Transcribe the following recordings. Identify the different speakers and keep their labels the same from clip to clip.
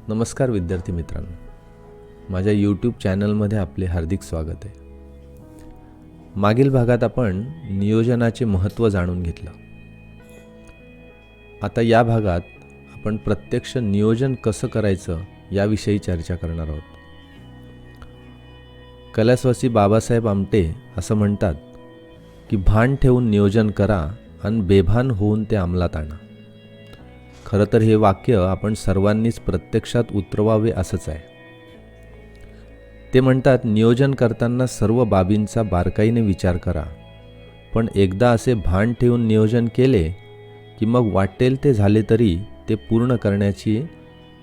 Speaker 1: नमस्कार विद्यार्थी मित्रांनो, माझ्या यूट्यूब चॅनलमध्ये आपले हार्दिक स्वागत आहे. मागील भागात आपण नियोजनाचे महत्त्व जाणून घेतलं. आता या भागात आपण प्रत्यक्ष नियोजन कसं करायचं याविषयी चर्चा करणार आहोत. कैलासवासी बाबासाहेब आमटे असं म्हणतात की भान ठेवून नियोजन करा आणि बेभान होऊन ते अंमलात आणा. खरं तर हे वाक्य आपण सर्वांनीच प्रत्यक्षात उतरवावे असंच आहे. ते म्हणतात, नियोजन करताना सर्व बाबींचा बारकाईने विचार करा, पण एकदा असे भान ठेवून नियोजन केले की मग वाटेल ते झाले तरी ते पूर्ण करण्याची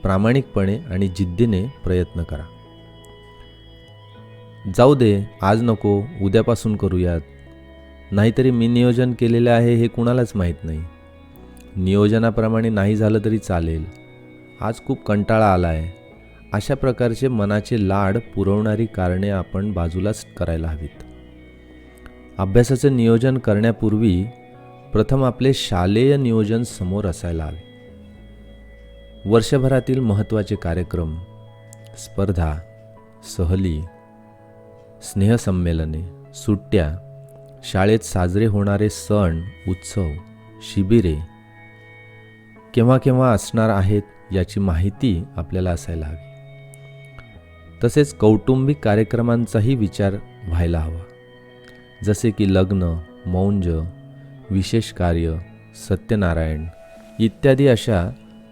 Speaker 1: प्रामाणिकपणे आणि जिद्दीने प्रयत्न करा. जाऊ दे, आज नको, उद्यापासून करूयात, नाहीतरी मी नियोजन केलेले आहे हे कुणालाच माहीत नाही, नियोजनाप्रमाणे नाही झालं तरी चालेल, आज खूप कंटाळा आला आहे, अशा प्रकारचे मनाचे लाड पुरवणारी कारणे आपण बाजूलाच करायला हवीत. अभ्यासाचं नियोजन करण्यापूर्वी प्रथम आपले शालेय नियोजन समोर असायला हवे. वर्षभरातील महत्त्वाचे कार्यक्रम, स्पर्धा, सहली, स्नेहसंमेलने, सुट्ट्या, शाळेत साजरे होणारे सण, उत्सव, शिबिरे केव्हा केव्हा असणार आहेत याची माहिती आपल्याला असायला हवी. तसेच कौटुंबिक कार्यक्रमांचाही विचार व्हायला हवा, जसे की लग्न, मौंज, विशेष कार्य, सत्यनारायण इत्यादी अशा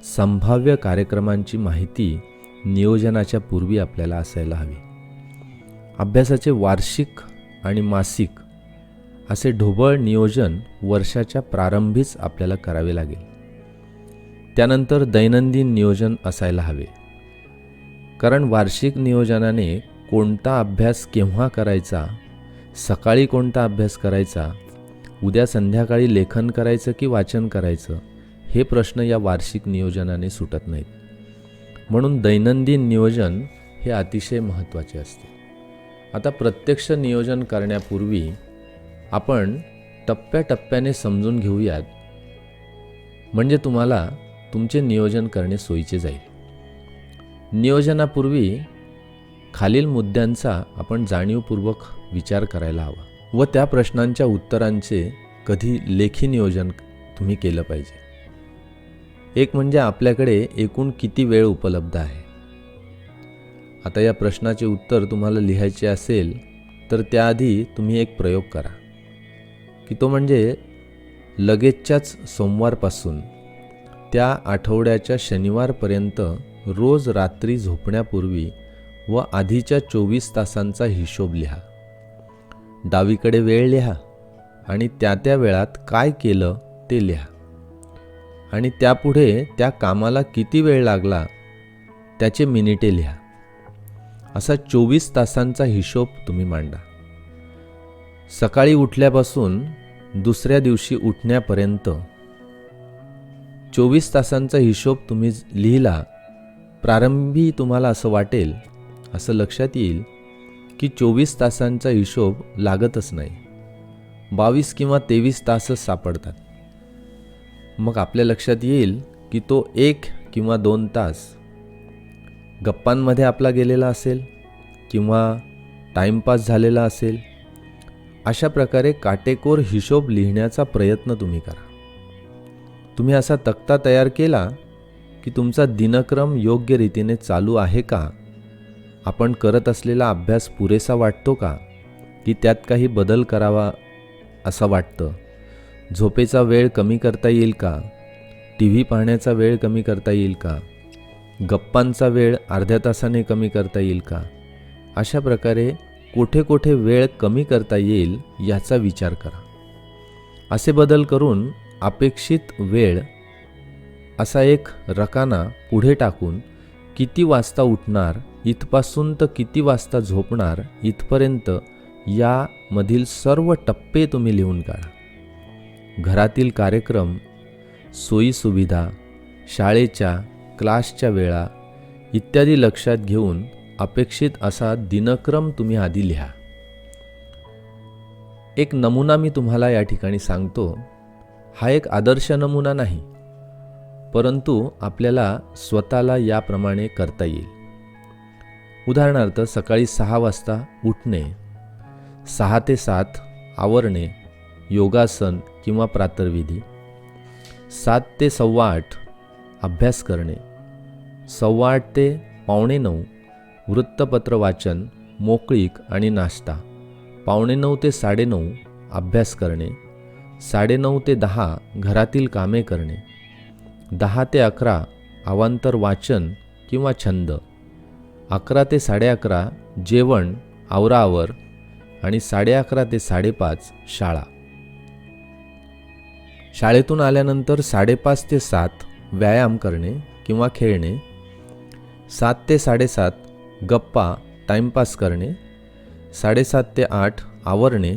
Speaker 1: संभाव्य कार्यक्रमांची माहिती नियोजनाच्या पूर्वी आपल्याला असायला हवी. अभ्यासाचे वार्षिक आणि मासिक असे ढोबळ नियोजन वर्षाच्या प्रारंभीच आपल्याला करावे लागेल. त्यानंतर दैनंदिन नियोजन असायला हवे, कारण वार्षिक नियोजनाने कोणता अभ्यास केव्हा करायचा, सकाळी कोणता अभ्यास करायचा, उद्या संध्याकाळी लेखन करायचं की वाचन करायचं हे प्रश्न या वार्षिक नियोजनाने सुटत नाहीत. म्हणून दैनंदिन नियोजन हे अतिशय महत्त्वाचे असते. आता प्रत्यक्ष नियोजन करण्यापूर्वी आपण टप्प्याटप्प्याने समजून घेऊयात, म्हणजे तुम्हाला तुमचे नियोजन करणे सोयीचे जाईल. नियोजनापूर्वी खालील मुद्द्यांचा आपण जाणीवपूर्वक विचार करायला हवा व त्या प्रश्नांच्या उत्तरांचे कधी लेखी नियोजन तुम्ही केलं पाहिजे. एक म्हणजे आपल्याकडे एकूण किती वेळ उपलब्ध आहे. आता या प्रश्नाचे उत्तर तुम्हाला लिहायचे असेल तर त्याआधी तुम्ही एक प्रयोग करा, की तो म्हणजे लगेचच्याच सोमवारपासून त्या आठवड्याच्या शनिवारपर्यंत रोज रात्री झोपण्यापूर्वी व आधीच्या 24 तासांचा हिशोब लिहा. डावीकडे वेळ लिहा आणि त्या वेळात काय केलं ते लिहा आणि त्यापुढे त्या कामाला किती वेळ लागला त्याचे मिनिटे लिहा. असा 24 तासांचा हिशोब तुम्ही मांडा. सकाळी उठल्यापासून दुसऱ्या दिवशी उठण्यापर्यंत 24 तासांचा हिशोब तुम्ही लिहिला. प्रारंभी तुम्हाला असं वाटेल, असं लक्षात येईल की 24 तासांचा हिशोब लागतच नाही, 22 किंवा 23 तासच सापडतात. मग आपल्या लक्षात येईल की तो 1 किंवा 2 तास गप्पांमध्ये आपला गेलेला असेल किंवा टाईमपास झालेला असेल. अशा प्रकारे काटेकोर हिशोब लिहिण्याचा प्रयत्न तुम्ही करा. तुम्ही असा तक्ता तयार केला की तुमचा दिनक्रम योग्य रीतीने चालू आहे का, आपण करत असलेला अभ्यास पुरेसा वाटतो का, की त्यात काही बदल करावा असं वाटतं, झोपेचा वेळ कमी करता येईल का, TV पाहण्याचा वेळ कमी करता येईल का, गप्पांचा वेळ अर्ध्या तासाने कमी करता येईल का. अशा प्रकारे कोठे कोठे वेळ कमी करता येईल याचा विचार करा. असे बदल करून अपेक्षित वेळ असा एक रकाना पुढे टाकून किती वाजता उठणार इथपासून तर किती वाजता झोपणार इथपर्यंत यामधील सर्व टप्पे तुम्ही लिहून काढा. घरातील कार्यक्रम, सोयीसुविधा, शाळेच्या क्लासच्या वेळा इत्यादी लक्षात घेऊन अपेक्षित असा दिनक्रम तुम्ही आधी लिहा. एक नमुना मी तुम्हाला या ठिकाणी सांगतो. हा एक आदर्श नमुना नाही, परंतु आपल्याला स्वतःला याप्रमाणे करता येईल. उदाहरणार्थ, सकाळी 6 वाजता उठणे, 6 ते 7 आवरणे, योगासन किंवा प्रातर्विधी, 7 ते 8:15 अभ्यास करणे, 8:15 ते 8:45 वृत्तपत्र वाचन, मोकळीक आणि नाश्ता, 8:45 ते 9:30 अभ्यास करणे, 9:30 ते 10 घरातील कामे करणे, 10 ते 11 अवांतर वाचन किंवा छंद, 11 ते 11:30 जेवण आवराआवर आणि 11:30 ते 5:30 शाळा. शाळेतून आल्यानंतर 5:30 ते 7 व्यायाम करणे किंवा खेळणे, 7 ते 7:30 गप्पा टाईमपास करणे, 7:30 ते 8 आवरणे,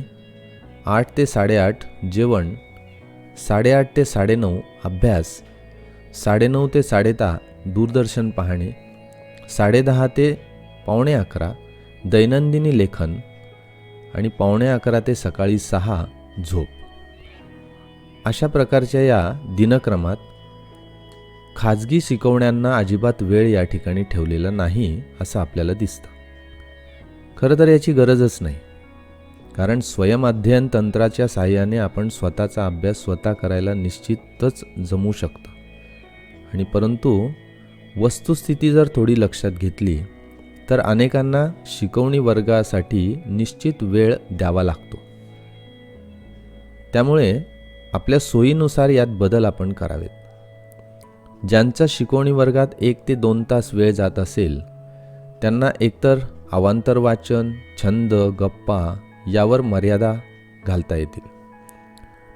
Speaker 1: 8 ते 8:30 जेवण, 8:30 ते 9:30 अभ्यास, 9:30 ते 10:30 दूरदर्शन पाहणे, 10:30 ते 11:15 दैनंदिनी लेखन आणि 11:15 ते सकाळी 6 झोप. अशा प्रकारच्या या दिनक्रमात खाजगी शिकवण्यांना अजिबात वेळ या ठिकाणी ठेवलेला नाही असं आपल्याला दिसतं. खरं तर याची गरजच नाही, कारण स्वयंअध्ययन तंत्राच्या साहाय्याने आपण स्वतःचा अभ्यास स्वतः करायला निश्चितच जमू शकतं. आणि परंतु वस्तुस्थिती जर थोडी लक्षात घेतली तर अनेकांना शिकवणी वर्गासाठी निश्चित वेळ द्यावा लागतो. त्यामुळे आपल्या सोयीनुसार यात बदल आपण करावेत. ज्यांचा शिकवणी वर्गात 1 ते 2 तास वेळ जात असेल त्यांना एकतर अवांतर वाचन, छंद, गप्पा यावर मर्यादा घालता येतील.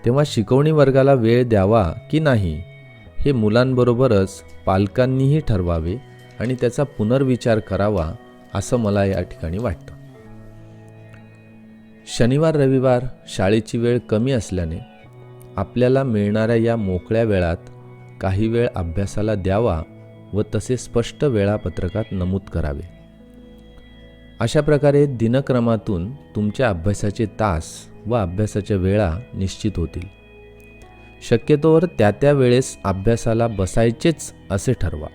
Speaker 1: तेव्हा शिकवणी वर्गाला वेळ द्यावा की नाही हे मुलांबरोबरच पालकांनीही ठरवावे आणि त्याचा पुनर्विचार करावा असं मला या ठिकाणी वाटतं. शनिवार रविवार शाळेची वेळ कमी असल्याने आपल्याला मिळणाऱ्या या मोकळ्या वेळात काही वेळ अभ्यासाला द्यावा व तसे स्पष्ट वेळापत्रकात नमूद करावे. अशा प्रकारे दिनक्रमातून तुमच्या अभ्यासाचे तास व अभ्यासाच्या वेळा निश्चित होतील. शक्यतोवर त्या वेळेस अभ्यासाला बसायचेच असे ठरवा.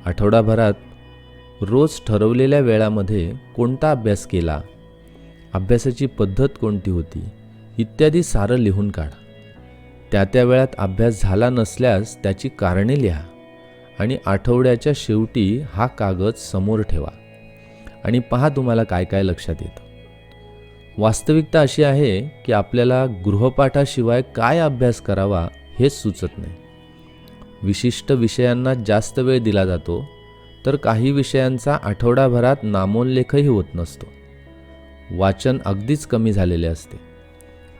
Speaker 1: आठवडाभरात रोज ठरवलेल्या वेळामध्ये कोणता अभ्यास केला, अभ्यासाची पद्धत कोणती होती इत्यादी सारं लिहून काढा. त्या वेळात अभ्यास झाला नसल्यास त्याची कारणे लिहा आणि आठवड्याच्या शेवटी हा कागद समोर ठेवा आणि पहा तुम्हाला काय काय लक्षात येतं. वास्तविकता अशी आहे की आपल्याला गृहपाठाशिवाय काय अभ्यास करावा हेच सुचत नाही. विशिष्ट विषयांना जास्त वेळ दिला जातो तर काही विषयांचा आठवडाभरात नामोल्लेखही होत नसतो. वाचन अगदीच कमी झालेले असते.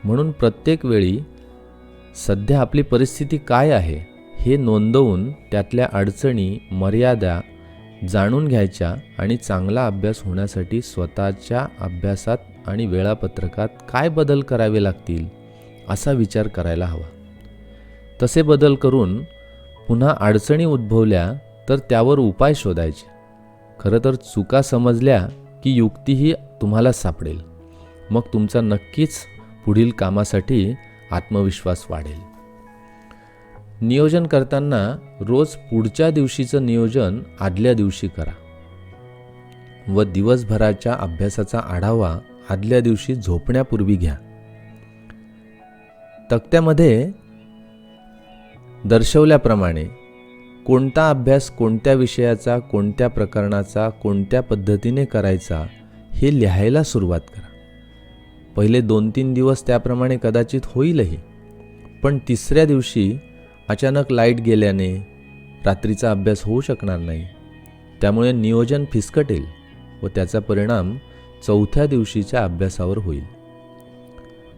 Speaker 1: म्हणून प्रत्येक वेळी सध्या आपली परिस्थिती काय आहे हे नोंदवून त्यातल्या अडचणी, मर्यादा जाणून घ्यायच्या आणि चांगला अभ्यास होण्यासाठी स्वतःच्या अभ्यासात आणि वेळापत्रकात काय बदल करावे लागतील असा विचार करायला हवा. तसे बदल करून पुन्हा अडचणी उद्भवल्या तर त्यावर उपाय शोधायचे. खरं तर चुका समजल्या की युक्तीही तुम्हाला सापडेल. मग तुमचा नक्कीच पुढील कामासाठी आत्मविश्वास वाढेल. नियोजन करताना रोज पुढच्या दिवशीचं नियोजन आदल्या दिवशी करा व दिवसभराच्या अभ्यासाचा आढावा आदल्या दिवशी झोपण्यापूर्वी घ्या. तक्त्यामध्ये दर्शवल्याप्रमाणे कोणता अभ्यास कोणत्या विषयाचा, कोणत्या प्रकरणाचा, कोणत्या पद्धतीने करायचा हे लिहायला सुरुवात करा. पहिले 2-3 दिवस त्याप्रमाणे कदाचित होईलही, पण तिसऱ्या दिवशी अचानक लाईट गेल्याने रात्रीचा अभ्यास होऊ शकणार नाही. त्यामुळे नियोजन फिसकटेल व त्याचा परिणाम चौथ्या दिवशीच्या अभ्यासावर होईल.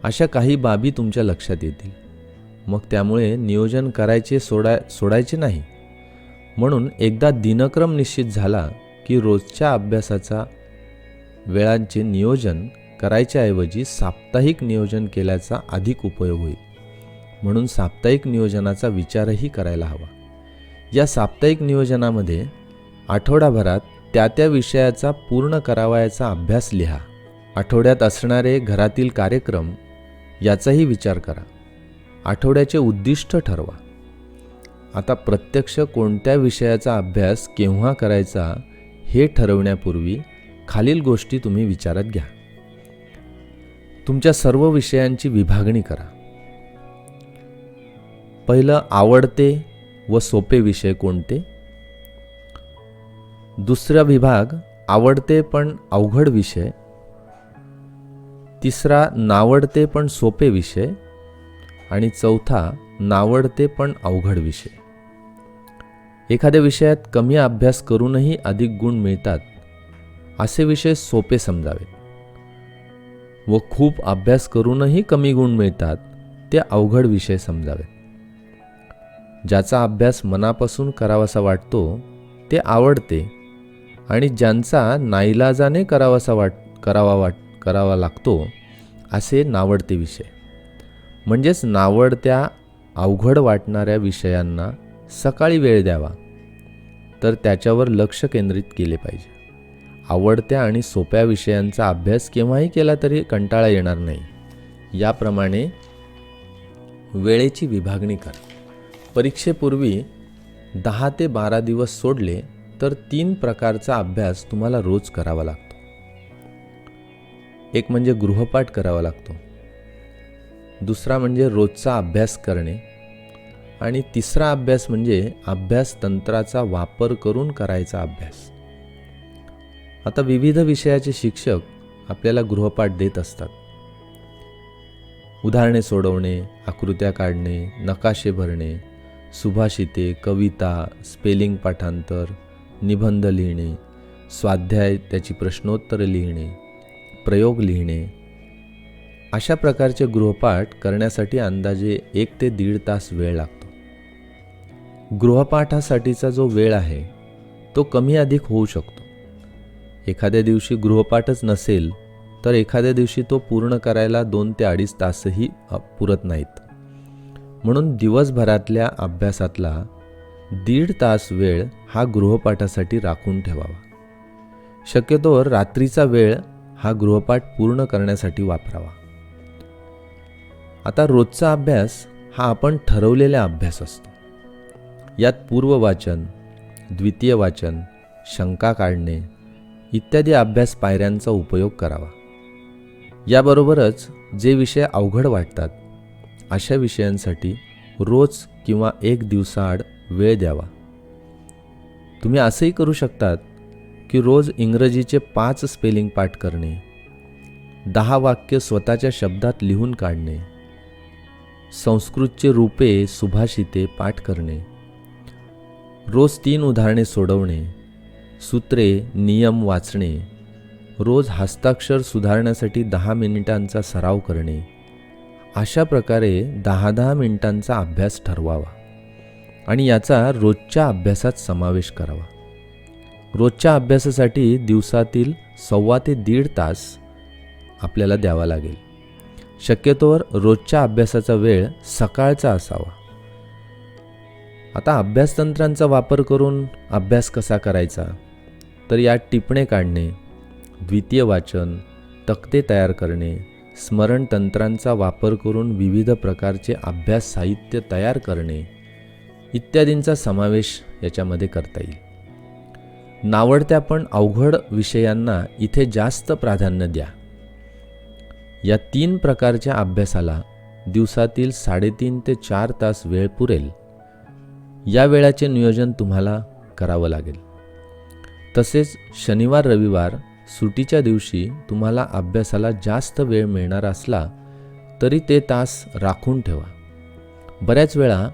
Speaker 1: अशा काही बाबी तुमच्या लक्षात येतील. मग त्यामुळे नियोजन करायचे सोडायचे नाही. म्हणून एकदा दिनक्रम निश्चित झाला की रोजच्या अभ्यासाचा वेळांचे नियोजन करायच्याऐवजी साप्ताहिक नियोजन केल्याचा अधिक उपयोग होईल. म्हणून साप्ताहिक नियोजनाचा विचारही करायला हवा. या साप्ताहिक नियोजनामध्ये आठवडाभरात त्या विषयाचा पूर्ण करावयाचा अभ्यास लिहा. आठवड्यात असणारे घरातील कार्यक्रम याचाही विचार करा. आठवड्याचे उद्दिष्ट ठरवा. आता प्रत्यक्ष कोणत्या विषयाचा अभ्यास केव्हा करायचा हे ठरवण्यापूर्वी खालील गोष्टी तुम्ही विचारात घ्या. तुमच्या सर्व विषयांची विभागणी करा. पहिलं, आवडते व सोपे विषय कोणते. दुसरा विभाग, आवडते पण अवघड विषय. तिसरा, नावडते पण सोपे विषय. आणि चौथा, नावडते पण अवघड विषय. एखाद्या विषयात कमी अभ्यास करूनही अधिक गुण मिळतात असे विषय सोपे समजावेत, व खूप अभ्यास करूनही कमी गुण मिळतात ते अवघड विषय समजावेत. ज्याचा अभ्यास मनापासून करावासा वाटतो ते आवडते, आणि ज्यांचा नाईलाजाने करावा लागतो असे नावडते विषय. म्हणजेच नावडत्या अवघड वाटणाऱ्या विषयांना सकाळी वेळ द्यावा, तर त्याच्यावर लक्ष केंद्रित केले पाहिजे. आवडत्या आणि सोप्या विषयांचा अभ्यास केव्हाही केला तरी कंटाळा येणार नाही. याप्रमाणे वेळेची विभागणी करा. परीक्षेपूर्वी 10 ते 12 दिवस सोडले तर 3 प्रकारचा अभ्यास तुम्हाला रोज करावा लागतो. एक म्हणजे गृहपाठ करावा लागतो, दुसरा म्हणजे रोजचा अभ्यास करणे, आणि तिसरा अभ्यास म्हणजे अभ्यास तंत्राचा वापर करून करायचा अभ्यास. आता विविध विषयाचे शिक्षक आपल्याला गृहपाठ देत असतात. उदाहरणे सोडवणे, आकृत्या काढणे, नकाशे भरणे, सुभाषिते, कविता, स्पेलिंग पाठांतर, निबंध लिहिणे, स्वाध्याय त्याची प्रश्नोत्तरे लिहिणे, प्रयोग लिहिणे. अशा प्रकारचे गृहपाठ करण्यासाठी अंदाजे 1 ते 1.5 तास वेळ लागतो. गृहपाठासाठीचा जो वेळ आहे तो कमी अधिक होऊ शकतो. एखाद्या दिवशी गृहपाठच नसेल तर एखाद्या दिवशी तो पूर्ण करायला 2 ते 2.5 तासही पुरत नाहीत. म्हणून दिवसभरातल्या अभ्यासातला 1.5 तास वेळ हा गृहपाठासाठी राखून ठेवावा. शक्यतोवर रात्रीचा वेळ हा गृहपाठ पूर्ण करण्यासाठी वापरावा. आता रोजचा अभ्यास हा आपण ठरवलेला अभ्यास असतो. यात पूर्ववाचन, द्वितीय वाचन, शंका काढणे इत्यादी अभ्यास पायऱ्यांचा उपयोग करावा. याबरोबरच जे विषय अवघड वाटतात अशा विषयांसाठी रोज किंवा 1 दिवसाआड वेळ द्यावा. तुम्ही असंही करू शकतात की रोज इंग्रजीचे 5 स्पेलिंग पाठ करणे, 10 वाक्य स्वतःच्या शब्दात लिहून काढणे, संस्कृतचे रूपे, सुभाषिते पाठ करणे, रोज 3 उदाहरणे सोडवणे, सूत्रे, नियम वाचणे, रोज हस्ताक्षर सुधारण्यासाठी 10 मिनिटांचा सराव करणे. अशा प्रकारे 10-10 मिनिटांचा अभ्यास ठरवावा आणि याचा रोजच्या अभ्यासात समावेश करावा. रोजच्या अभ्यासासाठी दिवसातील 1.25 ते 1.5 तास आपल्याला द्यावा लागेल. शक्यतोवर रोजच्या अभ्यासाचा वेळ सकाळचा असावा. आता अभ्यासतंत्रांचा वापर करून अभ्यास कसा करायचा, तर यात टिपणे काढणे, द्वितीय वाचन, तक्ते तयार करणे, स्मरण तंत्रांचा वापर करून विविध प्रकारचे अभ्यास साहित्य तयार करणे इत्यादींचा समावेश याच्यामध्ये करता येईल. नावडत्या पण अवघड विषयांना इथे जास्त प्राधान्य द्या. या 3 प्रकारच्या अभ्यासाला दिवसातील 3.5 ते 4 तास वेळ पुरेल. या वेळाचे नियोजन तुम्हाला करावं लागेल. तसेच शनिवार रविवार सुट्टीच्या दिवशी तुम्हाला अभ्यासाला जास्त वेळ मिळणार असला तरी ते तास राखून ठेवा. बऱ्याच वेळा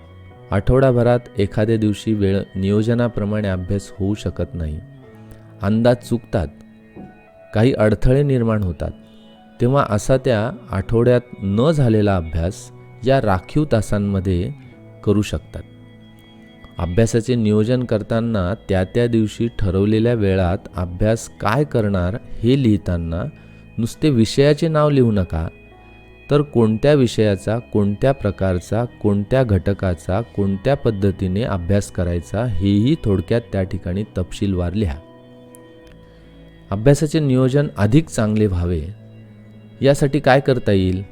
Speaker 1: आठवडाभरात एखाद्या दिवशी वेळ नियोजनाप्रमाणे अभ्यास होऊ शकत नाही, अंदाज चुकतात, काही अडथळे निर्माण होतात. तेव्हा असा त्या आठवड्यात न झालेला अभ्यास या राखीव तासांमध्ये करू शकतात. अभ्यासाचे नियोजन करताना त्या दिवशी ठरवलेल्या वेळात अभ्यास काय करणार हे लिहिताना नुसते विषयाचे नाव लिहू नका, तर कोणत्या विषयाचा, कोणत्या प्रकारचा, कोणत्या घटकाचा, कोणत्या पद्धतीने अभ्यास करायचा हेही थोडक्यात त्या ठिकाणी तपशीलवार लिहा. अभ्यासाचे नियोजन अधिक चांगले व्हावे यासाठी काय करता येईल,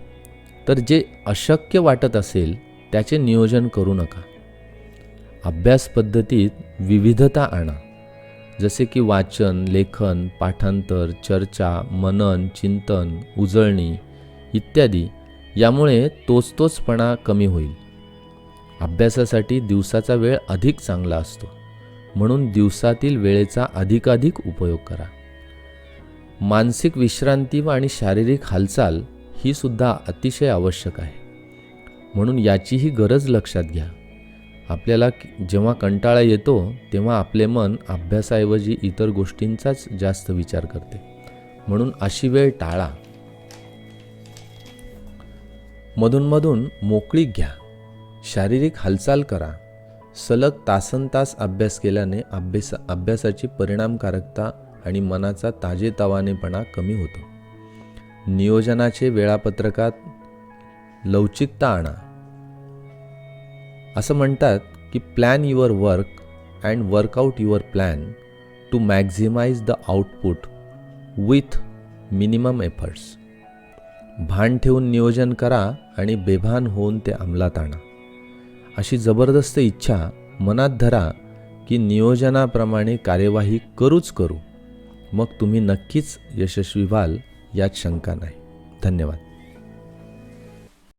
Speaker 1: तर जे अशक्य वाटत असेल त्याचे नियोजन करू नका. अभ्यास पद्धतीत विविधता आणा, जसे की वाचन, लेखन, पाठांतर, चर्चा, मनन, चिंतन, उजळणी इत्यादी. यामुळे तोचपणा कमी होईल. अभ्यासासाठी दिवसाचा वेळ अधिक चांगला असतो, म्हणून दिवसातील वेळेचा अधिकाधिक उपयोग करा. मानसिक विश्रांती आणि शारीरिक हालचाल ही सुद्धा अतिशय आवश्यक आहे, म्हणून याचीही गरज लक्षात घ्या. आपल्याला जेव्हा कंटाळा येतो तेव्हा आपले मन अभ्यासाऐवजी इतर गोष्टींचाच जास्त विचार करते, म्हणून अशी वेळ टाळा. मधूनमधून मोकळीक घ्या, शारीरिक हालचाल करा. सलग तासनतास अभ्यास केल्याने अभ्यासाची परिणामकारकता आणि मनाचा ताजेतवानेपणा कमी होतो. नियोजनाचे वेळापत्रकात लवचिकता आणा. असं म्हणतात की plan your work and workout your plan to maximise the output with minimum efforts. भान ठेवून नियोजन करा आणि बेभान होऊन ते अंमलात आणा. अशी जबरदस्त इच्छा मनात धरा की नियोजनाप्रमाणे कार्यवाही करूच करू. मग तुम्ही नक्कीच यशस्वी व्हाल, यात शंका नाही. धन्यवाद.